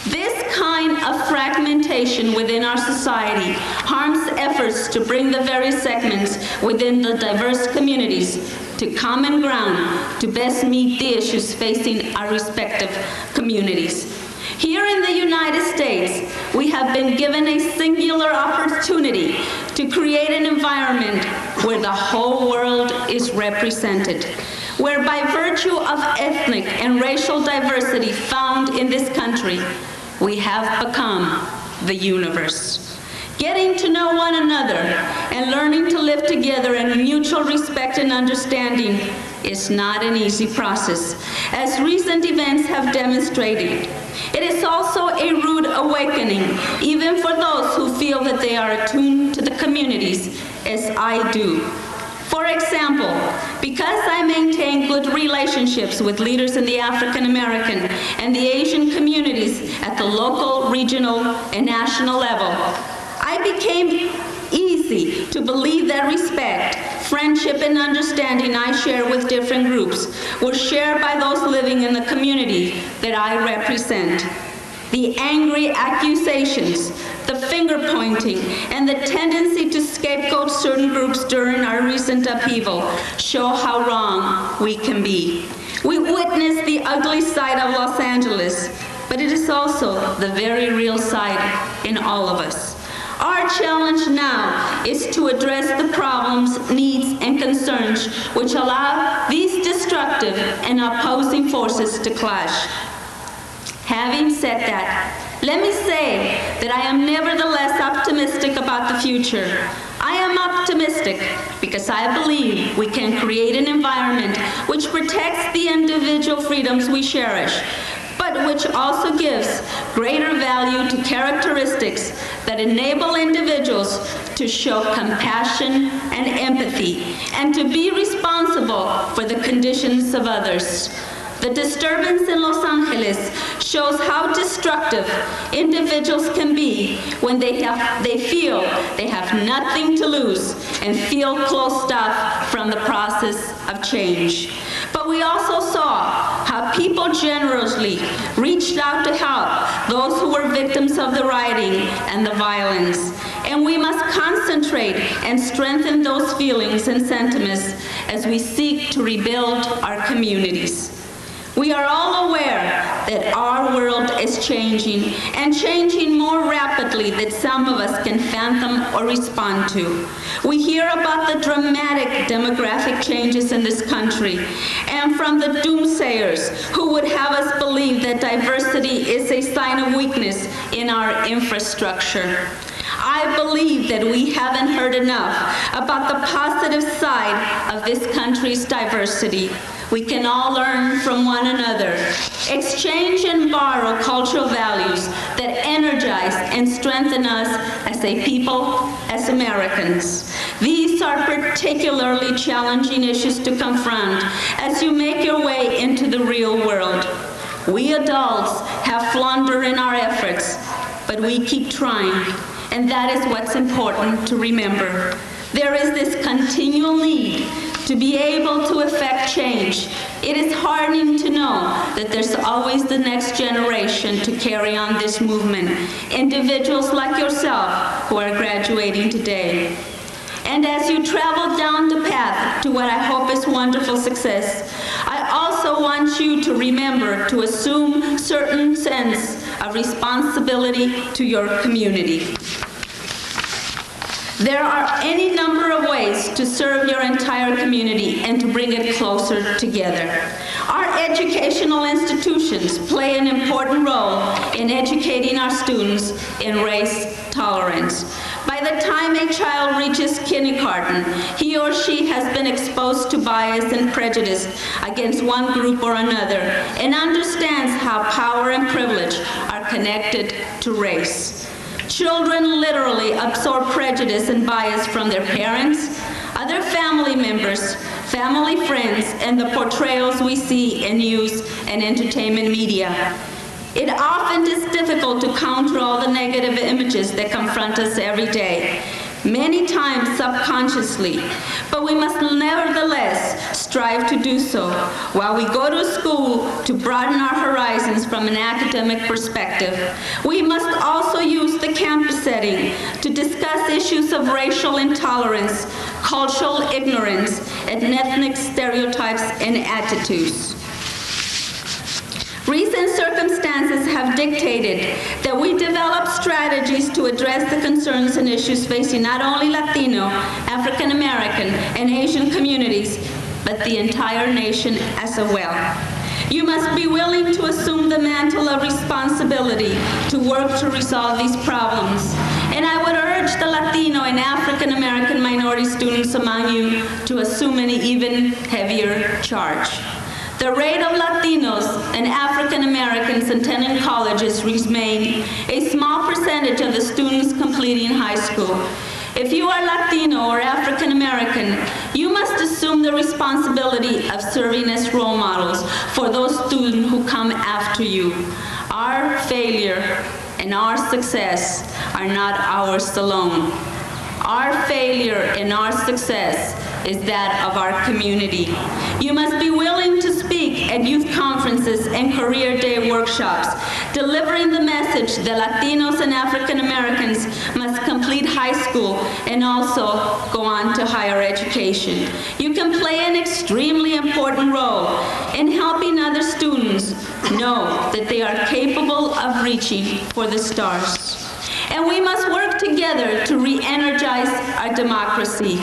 This kind of fragmentation within our society harms efforts to bring the various segments within the diverse communities to common ground to best meet the issues facing our respective communities. Here in the United States, we have been given a singular opportunity to create an environment where the whole world is represented, where by virtue of ethnic and racial diversity found in this country, we have become the universe. Getting to know one another and learning to live together in mutual respect and understanding is not an easy process, as recent events have demonstrated. It is also a rude awakening, even for those who feel that they are attuned to the communities, as I do. For example, because I maintain good relationships with leaders in the African American and the Asian communities at the local, regional, and national level, I became easy to believe that respect, friendship, and understanding I share with different groups were shared by those living in the community that I represent. The angry accusations, the finger-pointing, and the tendency to scapegoat certain groups during our recent upheaval show how wrong we can be. We witness the ugly side of Los Angeles, but it is also the very real side in all of us. Our challenge now is to address the problems, needs, and concerns which allow these destructive and opposing forces to clash. Having said that, let me say that I am nevertheless optimistic about the future. I am optimistic because I believe we can create an environment which protects the individual freedoms we cherish, but which also gives greater value to characteristics that enable individuals to show compassion and empathy and to be responsible for the conditions of others. The disturbance in Los Angeles shows how destructive individuals can be when they feel they have nothing to lose and feel closed off from the process of change. But we also saw how people generously reached out to help those who were victims of the rioting and the violence. And we must concentrate and strengthen those feelings and sentiments as we seek to rebuild our communities. We are all aware that our world is changing, and changing more rapidly than some of us can fathom or respond to. We hear about the dramatic demographic changes in this country, and from the doomsayers who would have us believe that diversity is a sign of weakness in our infrastructure. I believe that we haven't heard enough about the positive side of this country's diversity. We can all learn from one another, exchange and borrow cultural values that energize and strengthen us as a people, as Americans. These are particularly challenging issues to confront as you make your way into the real world. We adults have floundered in our efforts, but we keep trying, and that is what's important to remember. There is this continual need to be able to effect change. It is heartening to know that there's always the next generation to carry on this movement, individuals like yourself who are graduating today. And as you travel down the path to what I hope is wonderful success, I also want you to remember to assume certain sense of responsibility to your community. There are any number of ways to serve your entire community and to bring it closer together. Our educational institutions play an important role in educating our students in race tolerance. By the time a child reaches kindergarten, he or she has been exposed to bias and prejudice against one group or another and understands how power and privilege are connected to race. Children literally absorb prejudice and bias from their parents, other family members, family friends, and the portrayals we see in news and entertainment media. It often is difficult to counter all the negative images that confront us every day, many times subconsciously, but we must nevertheless strive to do so while we go to school to broaden our horizons from an academic perspective. We must also use the campus setting to discuss issues of racial intolerance, cultural ignorance, and ethnic stereotypes and attitudes. Recent circumstances have dictated that we develop strategies to address the concerns and issues facing not only Latino, African American, and Asian communities, but the entire nation as well. You must be willing to assume the mantle of responsibility to work to resolve these problems. And I would urge the Latino and African American minority students among you to assume an even heavier charge. The rate of Latinos and African Americans attending colleges remain a small percentage of the students completing high school. If you are Latino or African American, you must assume the responsibility of serving as role models for those students who come after you. Our failure and our success are not ours alone. Our failure and our success is that of our community. You must be willing to speak at youth conferences and career day workshops, delivering the message that Latinos and African Americans must complete high school and also go on to higher education. You can play an extremely important role in helping other students know that they are capable of reaching for the stars. And we must work together to re-energize our democracy.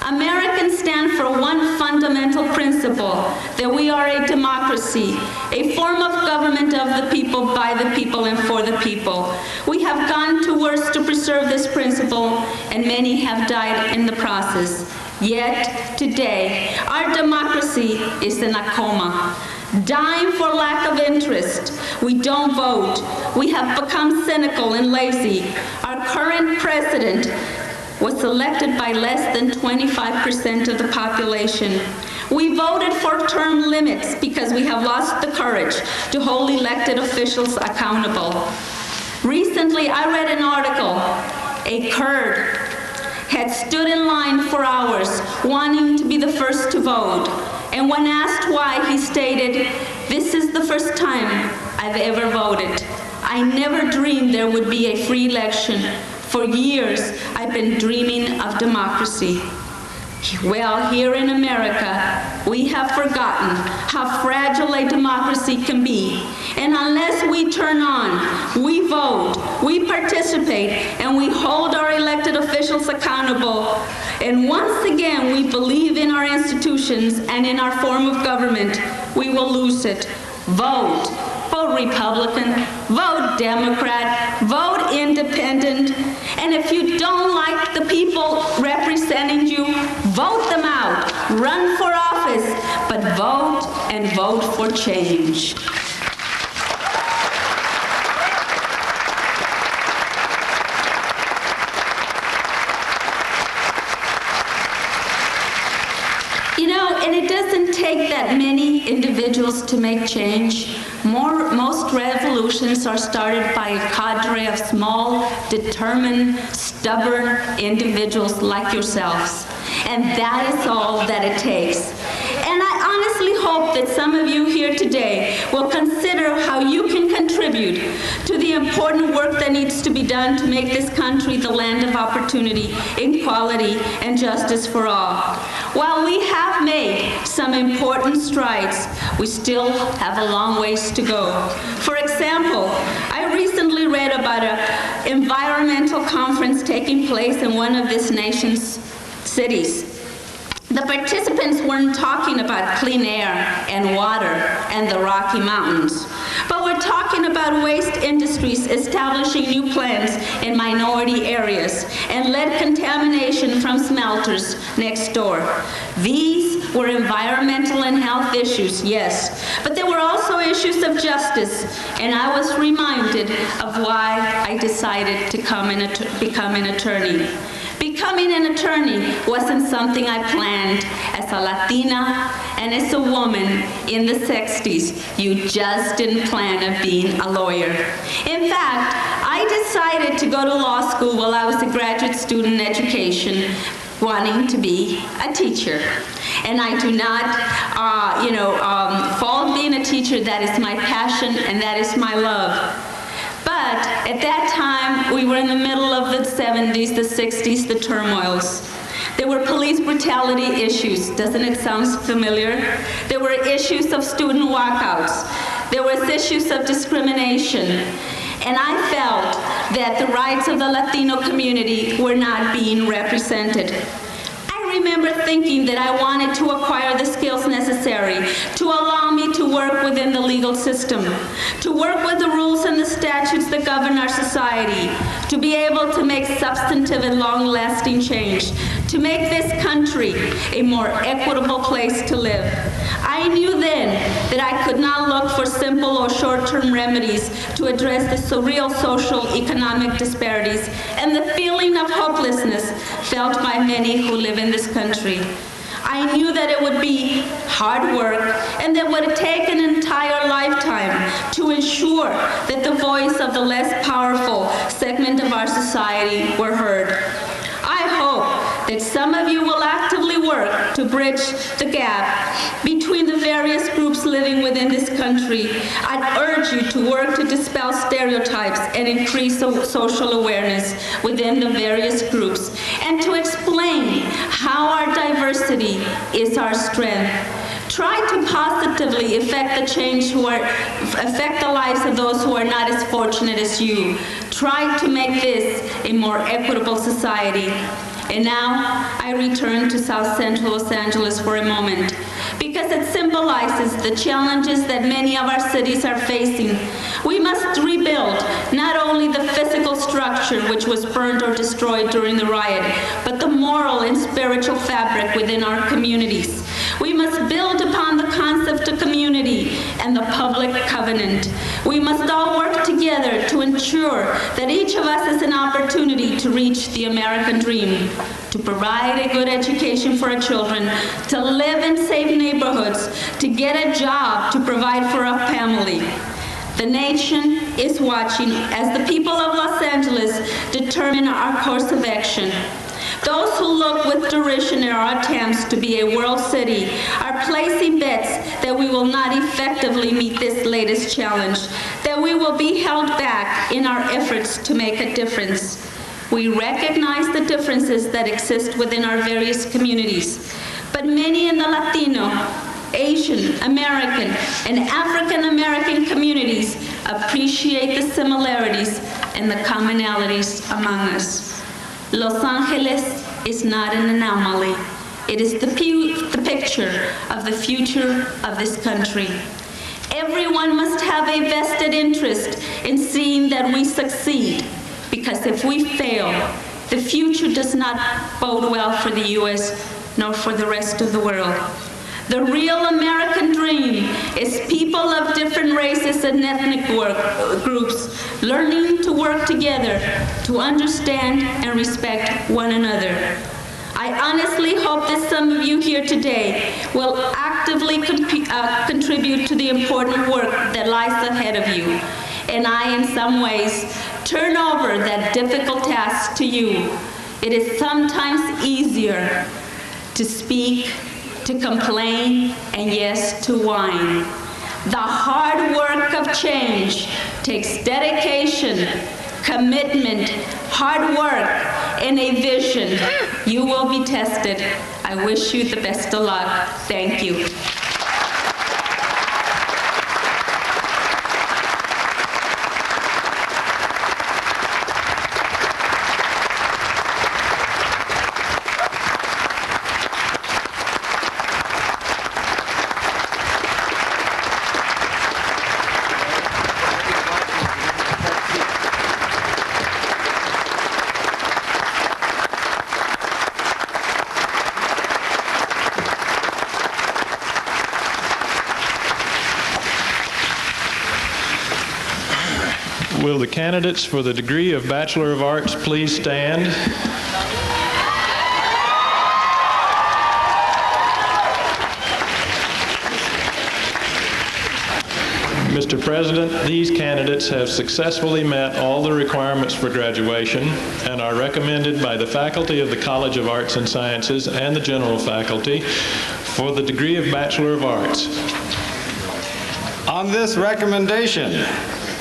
Americans stand for one fundamental principle, that we are a democracy, a form of government of the people, by the people, and for the people. We have gone to worse to preserve this principle, and many have died in the process. Yet, today, our democracy is in a coma, dying for lack of interest. We don't vote. We have become cynical and lazy. Our current president was elected by less than 25% of the population. We voted for term limits because we have lost the courage to hold elected officials accountable. Recently, I read an article. A Kurd had stood in line for hours wanting to be the first to vote. And when asked why, he stated, "This is the first time I've ever voted. I never dreamed there would be a free election. For years, I've been dreaming of democracy." Well, here in America, we have forgotten how fragile a democracy can be. And unless we turn on, we vote, we participate, and we hold our elected officials accountable, and once again we believe in our institutions and in our form of government, we will lose it. Vote. Vote Republican, vote Democrat, vote Independent, and if you don't like the people representing you, vote them out. Run for office, but vote and vote for change. You know, and it doesn't take that many individuals to make change. Most revolutions are started by a cadre of small, determined, stubborn individuals like yourselves. And that is all that it takes. And I honestly hope that some of you here today will consider how you can contribute to the important work that needs to be done to make this country the land of opportunity, equality, and justice for all. While we have made some important strides, we still have a long ways to go. For example, I recently read about an environmental conference taking place in one of this nation's cities. The participants weren't talking about clean air and water and the Rocky Mountains, but we're talking about waste industries establishing new plants in minority areas and lead contamination from smelters next door. These were environmental and health issues, yes, but there were also issues issues of justice, and I was reminded of why I decided to become an attorney. Becoming an attorney wasn't something I planned as a Latina and as a woman in the 60s. You just didn't plan on being a lawyer. In fact, I decided to go to law school while I was a graduate student in education, wanting to be a teacher. And I do not, fault being a teacher. That is my passion and that is my love. But at that time, we were in the middle of the 70s, the 60s, the turmoils. There were police brutality issues. Doesn't it sound familiar? There were issues of student walkouts. There was issues of discrimination. And I felt that the rights of the Latino community were not being represented. I remember thinking that I wanted to acquire the skills necessary to allow me to work within the legal system, to work with the rules and the statutes that govern our society, to be able to make substantive and long-lasting change, to make this country a more equitable place to live. I knew then that I could not look for simple or short-term remedies to address the surreal social economic disparities and the feeling of hopelessness felt by many who live in this country. I knew that it would be hard work and that it would take an entire lifetime to ensure that the voice of the less powerful segment of our society were heard. I hope that some of you will actively work to bridge the gap between the various groups living within this country. I'd urge you to work to dispel stereotypes and increase social awareness within the various groups, and to explain how our diversity is our strength. Try to positively affect the lives of those who are not as fortunate as you. Try to make this a more equitable society. And now I return to South Central Los Angeles for a moment, because it symbolizes the challenges that many of our cities are facing. We must rebuild not only the physical structure which was burned or destroyed during the riot, but the moral and spiritual fabric within our communities. We must build upon the concept of community and the public covenant. We must all work together to ensure that each of us has an opportunity to reach the American dream, to provide a good education for our children, to live in safe neighborhoods, to get a job, to provide for a family. The nation is watching as the people of Los Angeles determine our course of action. Those who look with derision at our attempts to be a world city are placing bets that we will not effectively meet this latest challenge, that we will be held back in our efforts to make a difference. We recognize the differences that exist within our various communities, but many in the Latino, Asian, American, and African American communities appreciate the similarities and the commonalities among us. Los Angeles is not an anomaly. It is the picture of the future of this country. Everyone must have a vested interest in seeing that we succeed, because if we fail, the future does not bode well for the U.S. nor for the rest of the world. The real American dream is people of different races and ethnic groups learning to work together, to understand and respect one another. I honestly hope that some of you here today will actively contribute to the important work that lies ahead of you. And I, in some ways, turn over that difficult task to you. It is sometimes easier to speak, to complain, and yes, to whine. The hard work of change takes dedication, commitment, hard work, and a vision. You will be tested. I wish you the best of luck. Thank you. Will the candidates for the degree of Bachelor of Arts please stand? Mr. President, these candidates have successfully met all the requirements for graduation and are recommended by the faculty of the College of Arts and Sciences and the general faculty for the degree of Bachelor of Arts. On this recommendation,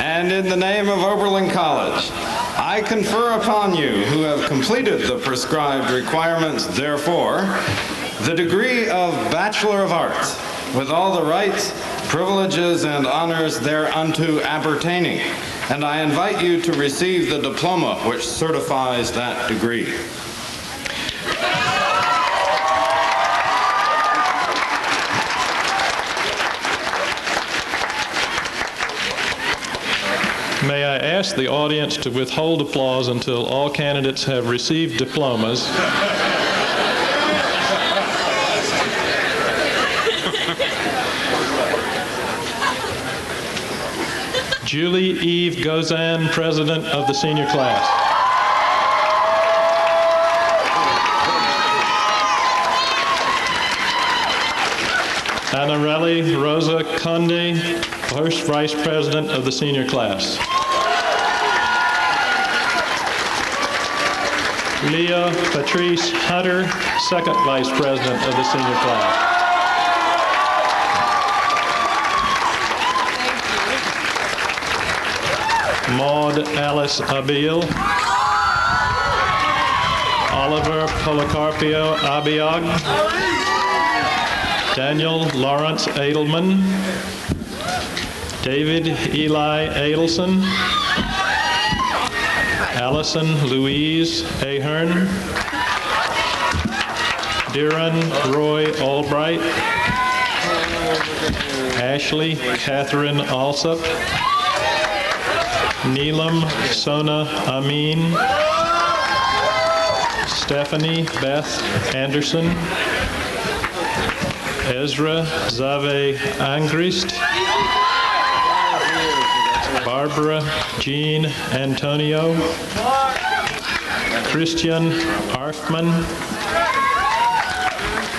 and in the name of Oberlin College, I confer upon you who have completed the prescribed requirements, therefore, the degree of Bachelor of Arts, with all the rights, privileges, and honors thereunto appertaining, and I invite you to receive the diploma which certifies that degree. May I ask the audience to withhold applause until all candidates have received diplomas. Julie Eve Gozan, President of the Senior Class. Anarelli Rosa Conde, First Vice President of the Senior Class. Leah Patrice Hunter, Second Vice President of the Senior Class. Maud Alice Abil, Oliver Policarpio Abiog, Daniel Lawrence Edelman, David Eli Adelson, Allison Louise Ahern, Darren Roy Albright, Ashley Catherine Alsop, Neelam Sona Amin, Stephanie Beth Anderson, Ezra Zave Angrist, Barbara Jean Antonio, Christian Arfman,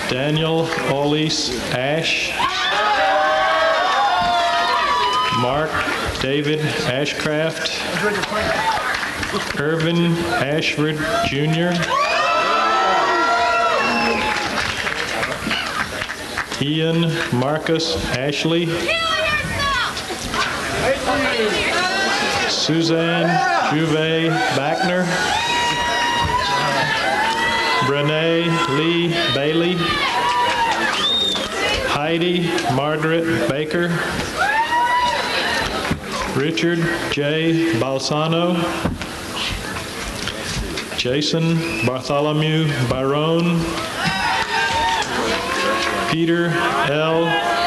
Daniel Olis Ash, Mark David Ashcraft, Irvin Ashford Jr., Ian Marcus Ashley, Suzanne Juve Backner, Brene Lee Bailey, Heidi Margaret Baker, Richard J. Balsano, Jason Bartholomew Barone, Peter L.